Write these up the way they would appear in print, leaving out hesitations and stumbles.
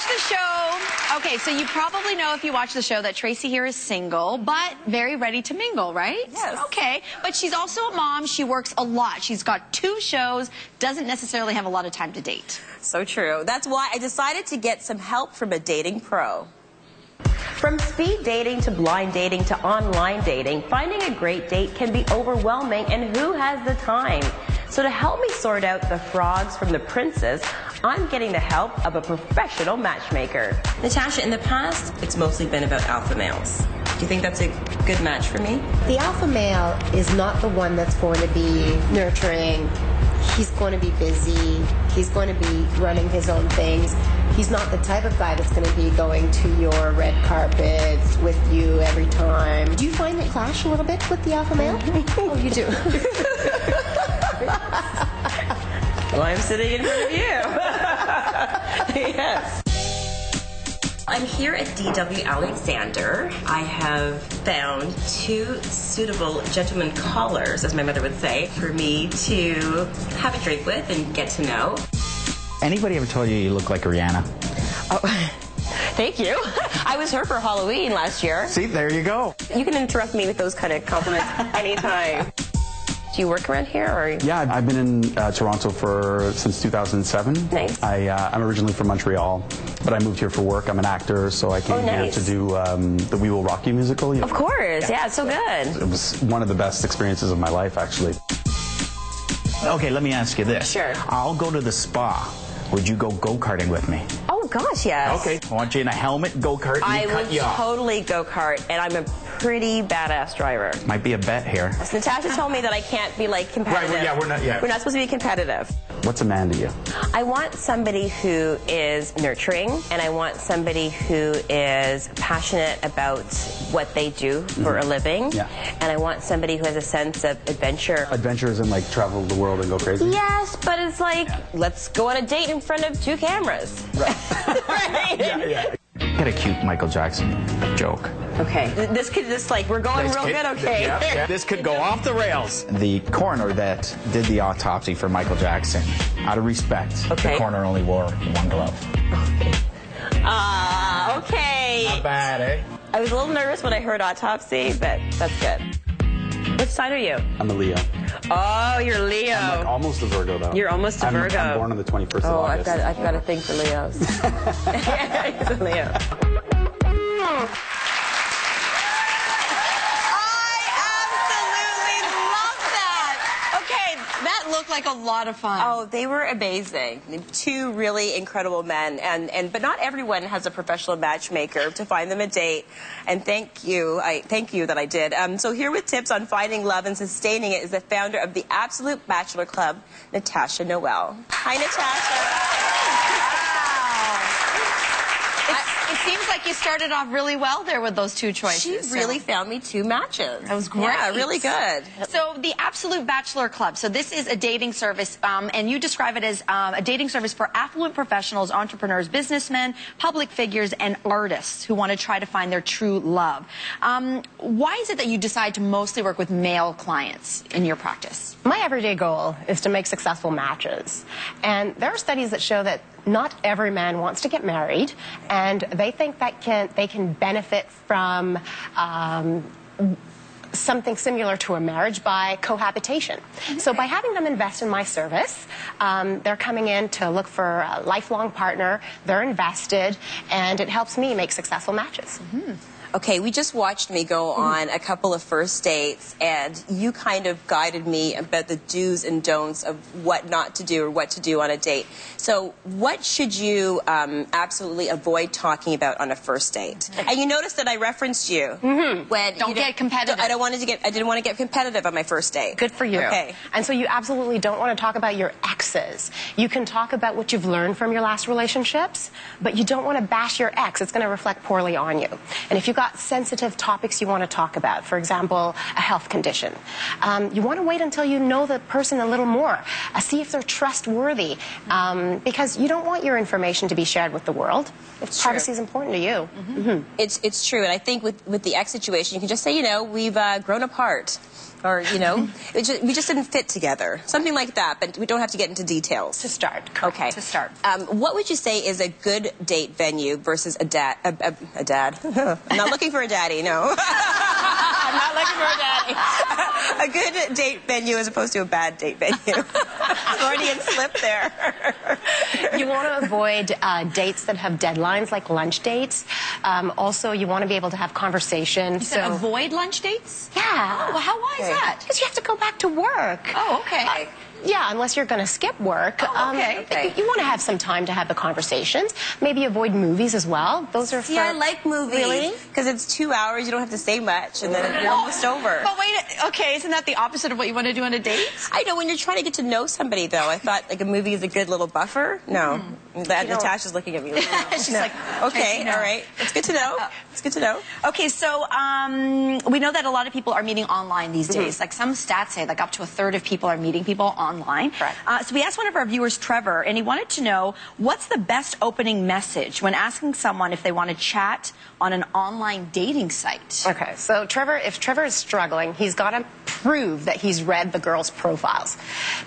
the show. Okay, so you probably know if you watch the show that Tracy here is single, but very ready to mingle, right? Yes. Okay, but she's also a mom. She works a lot. She's got 2 shows, doesn't necessarily have a lot of time to date. So true. That's why I decided to get some help from a dating pro. From speed dating to blind dating to online dating, finding a great date can be overwhelming, and who has the time? So to help me sort out the frogs from the princes, I'm getting the help of a professional matchmaker. Natasha, in the past, it's mostly been about alpha males. Do you think that's a good match for me? The alpha male is not the one that's going to be nurturing. He's going to be busy. He's going to be running his own things. He's not the type of guy that's going to be going to your red carpets with you every time. Do you find it clash a little bit with the alpha male? Oh, you do. Well, I'm sitting in front of you. Yes. I'm here at D.W. Alexander. I have found 2 suitable gentleman callers, as my mother would say, for me to have a drink with and get to know. Anybody ever told you you look like Rihanna? Oh, thank you. I was her for Halloween last year. See, there you go. You can interrupt me with those kind of compliments anytime. Do you work around here, or? Yeah, I've been in Toronto since 2007. Nice. I'm originally from Montreal, but I moved here for work. I'm an actor, so I came here to do the We Will Rock You musical. Of course, yeah, it's so good. It was one of the best experiences of my life, actually. Okay, let me ask you this. Sure. I'll go to the spa. Would you go go-karting with me? Oh, gosh, yes. Okay, I want you in a helmet, go-kart, and I cut would you off. totally go-kart, and I'm a pretty badass driver. Might be a bet here. So Natasha told me that I can't be, like, competitive. Right, yeah, we're not supposed to be competitive. What's a man to you? I want somebody who is nurturing, and I want somebody who is passionate about what they do for a living. Yeah. And I want somebody who has a sense of adventure. Adventure is in, like, travel the world and go crazy? Yes, but it's like, let's go on a date in front of 2 cameras. Right. Right? Yeah. Get a cute Michael Jackson joke. Okay. This could just, like, we're going real good, okay? Yeah. This could go off the rails. The coroner that did the autopsy for Michael Jackson, out of respect, the coroner only wore 1 glove. Okay. Okay. Not bad, eh? I was a little nervous when I heard autopsy, but that's good. Which sign are you? I'm a Leo. Oh, you're Leo. I'm like almost a Virgo, though. You're almost a Virgo. I'm born on the 21st of August. I've got a thing for Leos. He's a Leo. That looked like a lot of fun. Oh, they were amazing. 2 really incredible men, but not everyone has a professional matchmaker to find them a date. And thank you that I did. So here with tips on finding love and sustaining it is the founder of the Absolute Bachelor Club, Natacha Noël. Hi, Natasha. It seems like you started off really well there with those 2 choices. She really found me 2 matches. That was great. Yeah, really good. So the Absolute Bachelor Club. So this is a dating service, and you describe it as a dating service for affluent professionals, entrepreneurs, businessmen, public figures, and artists who want to try to find their true love. Why is it that you decide to mostly work with male clients in your practice? My everyday goal is to make successful matches. And there are studies that show that not every man wants to get married, and they think that they can benefit from something similar to a marriage by cohabitation. So by having them invest in my service, they're coming in to look for a lifelong partner, they're invested, and it helps me make successful matches. Okay, we just watched me go on a couple of first dates, and you kind of guided me about the do's and don'ts of what not to do or what to do on a date. So what should you absolutely avoid talking about on a first date? And you noticed that I referenced you. When Don't get competitive. I didn't want to get competitive on my first date. Good for you. Okay. And so you absolutely don't want to talk about your exes. You can talk about what you've learned from your last relationships, but you don't want to bash your ex. It's going to reflect poorly on you. And if you've got sensitive topics you want to talk about, for example, a health condition, you want to wait until you know the person a little more. See if they're trustworthy, because you don't want your information to be shared with the world. Privacy is important to you. It's true, and I think with the ex situation, you can just say, you know, we've grown apart. Or, you know, we just didn't fit together. Something like that, but we don't have to get into details. To start. Correct. Okay. To start. What would you say is a good date venue versus a dad? A dad? I'm not looking for a daddy, no. I'm not looking for a daddy. A good date venue as opposed to a bad date venue. Freudian slip there. You want to avoid dates that have deadlines, like lunch dates. Also, you want to be able to have conversation. You said avoid lunch dates? Yeah. Oh, well, why is that? Because you have to go back to work. Oh, okay. Yeah, unless you're going to skip work. Oh, okay. You want to have some time to have the conversations. Maybe avoid movies as well. Those are Yeah, I like movies. Really? Because it's 2 hours, you don't have to say much, and then you're almost over. But wait, okay, isn't that the opposite of what you want to do on a date? I know, when you're trying to get to know somebody, though, I thought like a movie is a good little buffer. No. Natasha's looking at me. She's like, okay, all right. It's good to know. It's good to know. Okay, so we know that a lot of people are meeting online these days. Like some stats say, like up to a third of people are meeting people online. Correct. So we asked one of our viewers, Trevor, and he wanted to know what's the best opening message when asking someone if they want to chat on an online dating site. Okay, so if Trevor is struggling, he's got to prove that he's read the girl's profiles.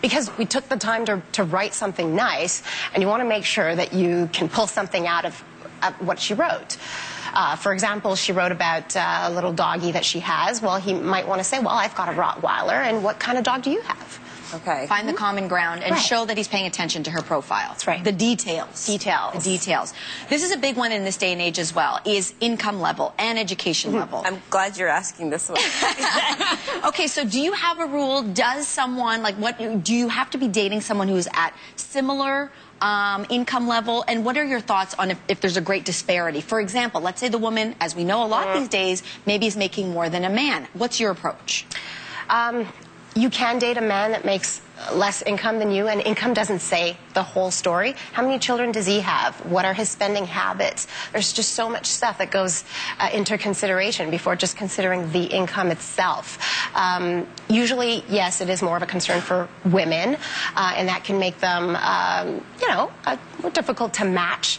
Because we took the time to write something nice, and you want to make sure that you can pull something out of what she wrote. For example, she wrote about a little doggy that she has. Well, he might want to say, well, I've got a Rottweiler, and what kind of dog do you have? Okay. Find the common ground and show that he's paying attention to her profile. That's right. The details. The details. This is a big one in this day and age as well, is income level and education level. I'm glad you're asking this one. Okay, so do you have a rule? Does someone, do you have to be dating someone who is at similar income level, and what are your thoughts on if there's a great disparity? For example, let's say the woman, as we know a lot these days, maybe is making more than a man. What's your approach? You can date a man that makes less income than you, and income doesn't say the whole story. How many children does he have? What are his spending habits? There's just so much stuff that goes into consideration before just considering the income itself. Usually, yes, it is more of a concern for women, and that can make them, more difficult to match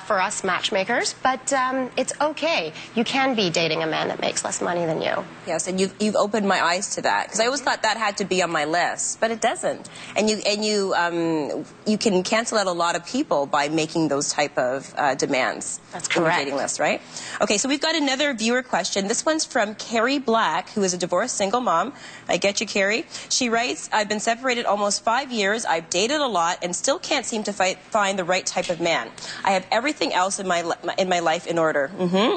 for us matchmakers, but it's okay. You can be dating a man that makes less money than you. Yes, and you've opened my eyes to that, because I always thought that had to be on my list, but it doesn't. And you can cancel out a lot of people by making those type of demands. That's correct. On your dating list, right? Okay, so we've got another viewer question. This one's from Carrie Black, who is a divorced single mom. I get you, Carrie. She writes, I've been separated almost 5 years. I've dated a lot and still can't seem to find the right type of man. I have everything else in my life in order.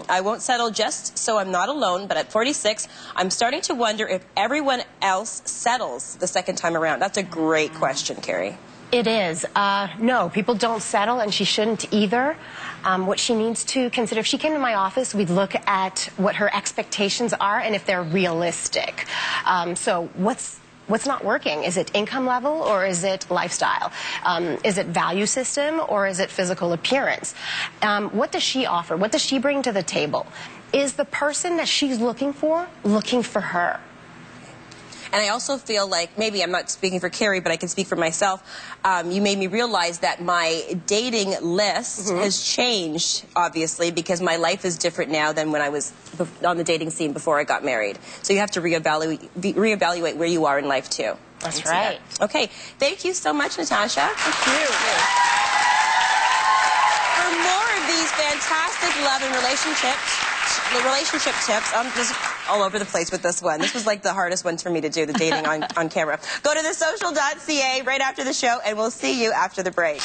I won't settle just so I'm not alone, but at 46, I'm starting to wonder if everyone else settles the second time around. That's a great question, Carrie. It is. No, people don't settle, and she shouldn't either. What she needs to consider, if she came to my office, we'd look at what her expectations are and if they're realistic. So what's not working? Is it income level, or is it lifestyle? Is it value system, or is it physical appearance? What does she offer? What does she bring to the table? Is the person that she's looking for her? And I also feel like, maybe I'm not speaking for Carrie, but I can speak for myself, you made me realize that my dating list has changed, obviously, because my life is different now than when I was on the dating scene before I got married. So you have to reevaluate where you are in life, too. That's right. Okay. Thank you so much, Natasha. Thank you. For more of these fantastic love and relationship tips, I'm just all over the place with this one. This was like the hardest one for me to do, the dating on camera. Go to thesocial.ca right after the show, and we'll see you after the break.